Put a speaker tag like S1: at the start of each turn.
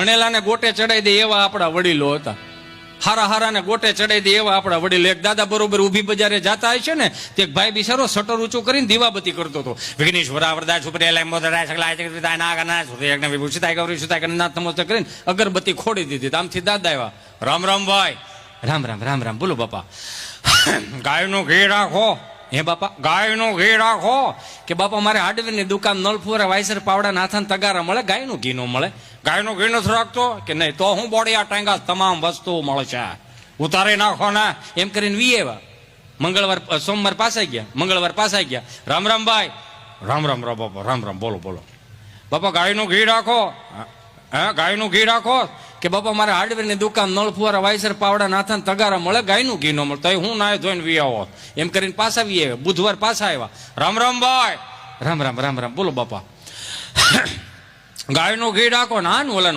S1: ભણેલાને ગોટે ચડાઈ દે એવા આપણા વડીલો હતા. હારા હારાને ગોટે ચડાઈ દે એવા આપણા વડીલો. એક દાદા બરોબર ઊભી બજારે જાતા હશે ને, તે એક ભાઈ બિચારો શટર ઊંચું કરીને દીવાબત્તી કરતો હતો. વિઘ્નેશ્વરા વરદા છુપરેલા મોદરા સકલા ચક્રિતા નાગના સુરેગને વિભૂષિતાય ગૌરી સુતાય ગણનાથ નમસ્તે કરીને અગરબત્તી ખોડી દીધી. આમથી દાદા આવ્યા. રામ રામ ભાઈ. રામ રામ રામ રામ. બોલો બાપા. ગાયનું ઘી રાખો. હે બાપા ગાયનું ઘી રાખો. કે બાપા મારે હાર્ડવેરની દુકાન નલફુરા વાયસર પાવડા નાથાન તગારા મળે, ગાયનું ઘી નો મળે. ગાયનું ઘી નથી રાખતો કે નહીં? તો હું બોડિયા ટાંગા તમામ વસ્તુઓ મળે છે, ઉતારી નાખો ને. એમ કરીને વીએવા. મંગળવાર સોમવાર પાસાઈ ગયા, મંગળવાર પાસાઈ ગયા. રામ રામ ભાઈ. રામ રામ રામ બાપા. રામ રામ. બોલો બોલો બાપા. ગાયનું ઘી રાખો. હે ગાયનું ઘી રાખો. કે બાપા મારે હાર્ડવેરની દુકાન નળફુવારા વાયસર પાવડા નાથાન તગારા મળે, ગાયનું ઘી ન મળે. તો હું ના ધોઈને વી આવો. એમ કરીને પાછા વી આવ્યા. બુધવાર પાછા આવ્યા. રામ રામ ભાઈ. રામ રામ રામ રામ. બોલો બાપા. ગાયનું ઘી રાખો ને. આનું ઓલા